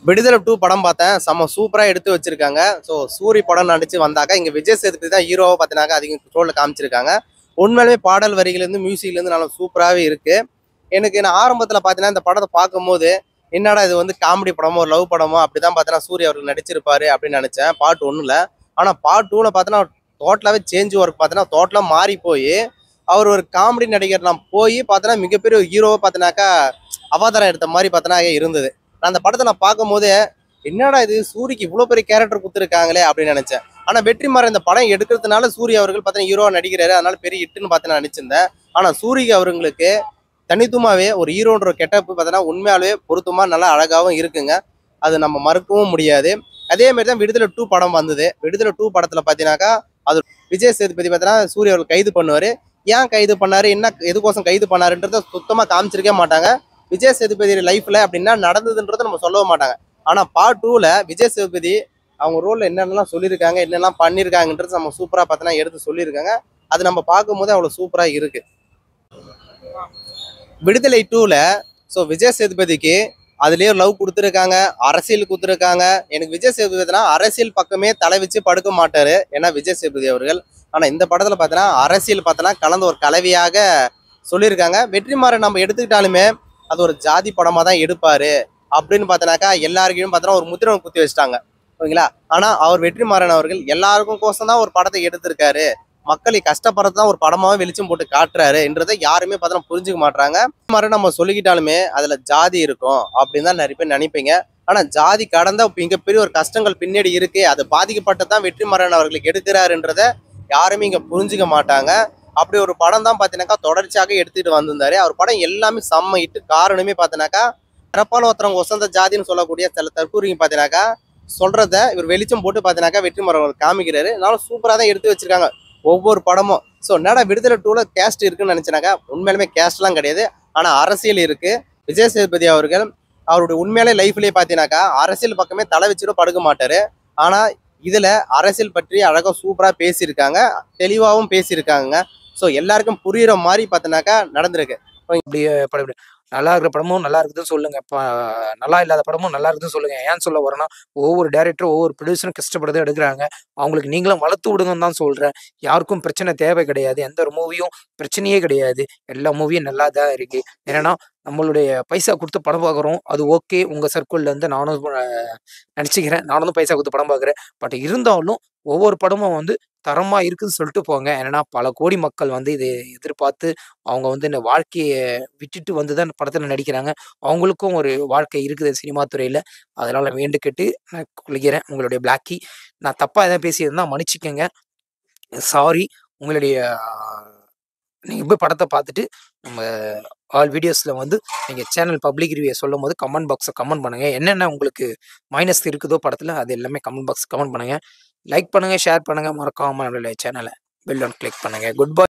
விடுதலை 2 படம் பார்த்தேன். செம்ம சூப்பரா எடுத்து வச்சிருக்காங்க. ஸோ சூரி படம் நடிச்சு வந்தாக்க, இங்க விஜய் சேதுபதி தான் ஹீரோவா பார்த்தீங்கன்னாக்கா அதிகம் ரோல்ல காமிச்சிருக்காங்க. உண்மையாலுமே பாடல் வரிகள்லேருந்து, மியூசிக்லேருந்து நல்லா சூப்பராவே இருக்கு. எனக்கு நான் ஆரம்பத்துல பார்த்தீங்கன்னா, இந்த படத்த பார்க்கும்போது, என்னடா இது வந்து காமெடி படமோ, ஒரு லவ் படமோ அப்படிதான் பார்த்தீங்கன்னா சூர்யா அவர்கள் நடிச்சிருப்பாரு அப்படின்னு நினைச்சேன். பார்ட் 1ல. ஆனா பார்ட் 2ல பார்த்தீங்கன்னா டோட்டலாவே சேஞ்ச் ஒர்க் பார்த்தீங்கன்னா டோட்டலா மாறி போய், அவர் ஒரு காமெடி நடிகர்லாம் போய் பார்த்தீங்கன்னா மிகப்பெரிய ஹீரோவா பார்த்தீங்கன்னாக்கா அவதாரம் எடுத்த மாதிரி பார்த்தீங்கன்னா இருந்தது. நான் அந்த படத்தை நான் பார்க்கும்போது என்னடா இது சூரிக்கு இவ்வளோ பெரிய கேரக்டர் கொடுத்துருக்காங்களே அப்படின்னு நினைச்சேன். ஆனா வெற்றிமாறன் இந்த படம் எடுக்கிறதுனால சூர்யா அவர்கள் பார்த்தீங்கன்னா ஹீரோவா நடிக்கிறாரு, அதனால பெரிய ஹிட்னு பார்த்தீங்கன்னா நினைச்சிருந்தேன். ஆனா சூரிக்கு அவர்களுக்கு தனித்துவமாவே ஒரு ஹீரோன்ற கெட்டப் பார்த்தீங்கன்னா உண்மையாலே பொருத்தமா நல்லா அழகாவும் இருக்குங்க. அது நம்ம மறுக்கவும் முடியாது. அதே மாதிரி தான் விடுதலை 2 படம் வந்தது. விடுதலை 2 படத்துல பார்த்தீங்கன்னாக்கா அது விஜய் சேதுபதி பார்த்தீங்கன்னா சூர்யா அவர்கள் கைது பண்ணுவாரு. ஏன் கைது பண்ணாரு, என்ன எதுக்கோசம் கைது பண்ணாருன்றத சுத்தமா காமிச்சிருக்கவே மாட்டாங்க. விஜய் சேதுபதி லைஃப்ல அப்படின்னா நடந்ததுன்றதை நம்ம சொல்லவே மாட்டாங்க. ஆனா பார்ட் 2ல விஜய் சேதுபதி அவங்க ரோல்ல என்னென்னலாம் சொல்லியிருக்காங்க, என்னெல்லாம் பண்ணியிருக்காங்கன்றது நம்ம சூப்பரா பார்த்தீங்கன்னா எடுத்து சொல்லியிருக்காங்க. அது நம்ம பார்க்கும்போது அவ்வளவு சூப்பரா இருக்கு. விடுதலை 2ல விஜய் சேதுபதிக்கு அதுலயே லவ் கொடுத்துருக்காங்க, அரசியல் கொடுத்துருக்காங்க. எனக்கு விஜய் சேதுபதினா அரசியல் பக்கமே தலை வச்சு படுக்க மாட்டாரு, ஏன்னா விஜய் சேதுபதி அவர்கள். ஆனா இந்த படத்துல பார்த்தீங்கன்னா அரசியல் பார்த்தீங்கன்னா கலந்த ஒரு கலவையாக சொல்லியிருக்காங்க. வெற்றிமாறன் நம்ம எடுத்துக்கிட்டாலுமே அது ஒரு ஜாதி படமா தான் எடுப்பாரு அப்படின்னு பார்த்தனாக்கா எல்லாருக்கையும் பார்த்தோன்னா ஒரு முத்திரை குத்தி வச்சுட்டாங்க, ஓகேங்களா. ஆனா அவர் வெற்றிமாறன் அவர்கள் எல்லாருக்கும் கோசம் தான் ஒரு படத்தை எடுத்திருக்காரு, மக்களை கஷ்டப்படுறது தான் ஒரு படமாவே வெளிச்சம் போட்டு காட்டுறாருன்றதை யாருமே பார்த்தா புரிஞ்சுக்க மாட்டாங்க. மாதிரி நம்ம சொல்லிக்கிட்டாலுமே அதுல ஜாதி இருக்கும் அப்படின்னு தான் நிறைய பேர் நினைப்பீங்க. ஆனா ஜாதி கடந்த மிகப்பெரிய ஒரு கஷ்டங்கள் பின்னாடி இருக்கு, அது பாதிக்கப்பட்டதான் வெற்றிமாறன் அவர்களுக்கு எடுக்கிறாருன்றத யாருமே இங்க புரிஞ்சுக்க மாட்டாங்க. அப்படி ஒரு படம் தான் பார்த்தீங்கன்னாக்கா தொடர்ச்சியாக எடுத்துட்டு வந்திருந்தாரு. அவர் படம் எல்லாமே செம்ம ஹிட். காரணமே பார்த்தீங்கன்னாக்கா பிறப்பால் ஒருத்தவங்க ஒசந்த ஜாதின்னு சொல்லக்கூடிய சில தற்கூறிங்க பார்த்தீங்கன்னாக்கா சொல்றத இவர் வெளிச்சம் போட்டு பார்த்தீங்கன்னாக்கா வெற்றிமாறன் காமிக்கிறாரு. அதனால சூப்பராக தான் எடுத்து வச்சிருக்காங்க ஒவ்வொரு படமும். ஸோ என்னடா விடுதலை 2ல கேஸ்ட் இருக்குன்னு நினைச்சனாக்கா உண்மையிலுமே கேஸ்ட்லாம் கிடையாது. ஆனா அரசியல் இருக்கு. விஜய் சேதுபதி அவர்கள் அவருடைய உண்மையாலே லைஃப்லயே பார்த்தீங்கன்னாக்கா அரசியல் பக்கமே தலை வச்சுட்டு படுக்க மாட்டாரு. ஆனா இதுல அரசியல் பற்றி அழகா சூப்பரா பேசியிருக்காங்க, தெளிவாகவும் பேசியிருக்காங்க. ஸோ எல்லாருக்கும் புரியுற மாதிரி பார்த்தீங்கன்னாக்கா நடந்திருக்கு. அப்படியே படம் நல்லா இருக்கிற படமும் நல்லா இருக்குதுன்னு சொல்லுங்க. நல்லா இல்லாத படமும் நல்லா இருக்குதுன்னு சொல்லுங்க. ஏன் சொல்ல வரேன்னா, ஒவ்வொரு டைரக்டரும் ஒவ்வொரு ப்ரொடியூசரும் கஷ்டப்பட்டு எடுக்கிறாங்க. அவங்களுக்கு நீங்களும் வளர்த்து விடுங்கன்னு தான் சொல்றேன். யாருக்கும் பிரச்சனை தேவை கிடையாது. எந்த ஒரு மூவியும் பிரச்சனையே கிடையாது. எல்லா மூவியும் நல்லா தான் இருக்கு. ஏன்னா நம்மளுடைய பைசா கொடுத்து படம் பார்க்குறோம். அது ஓகே. உங்க சர்க்கிள்ல இருந்து நானும் நினச்சிக்கிறேன். நானும் பைசா கொடுத்து படம் பார்க்குறேன். பட் இருந்தாலும் ஒவ்வொரு படமும் வந்து தரமா இருக்குன்னு சொல்லிட்டு போங்க. ஏன்னா பல கோடி மக்கள் வந்து இதை எதிர்பார்த்து அவங்க வந்து இந்த வாழ்க்கைய விட்டுட்டு வந்து தான் படத்துல நடிக்கிறாங்க. அவங்களுக்கும் ஒரு வாழ்க்கை இருக்குது சினிமா துறையில. அதனால வேண்டுகேட்டு நான் கொள்கிறேன். உங்களுடைய பிளாக்கி. நான் தப்பா எதாவது பேசியிருந்தா மன்னிச்சுக்கங்க. சாரி. உங்களுடைய நீங்க போய் படத்த பார்த்துட்டு நம்ம ஆல் வீடியோஸ்ல வந்து நீங்க சேனல் பப்ளிக் ரிவ்யூ சொல்லும்போது கமெண்ட் பாக்ஸ்ல கமெண்ட் பண்ணுங்க. என்னென்ன உங்களுக்கு மைனஸ் இருக்குதோ படத்துல அது எல்லாமே கமெண்ட் பாக்ஸ் கமெண்ட் பண்ணுங்க. லைக் பண்ணுங்க, ஷேர் பண்ணுங்க. மறக்காம நம்மளுடைய சேனலை பெல் பட்டன் கிளிக் பண்ணுங்க. Good bye.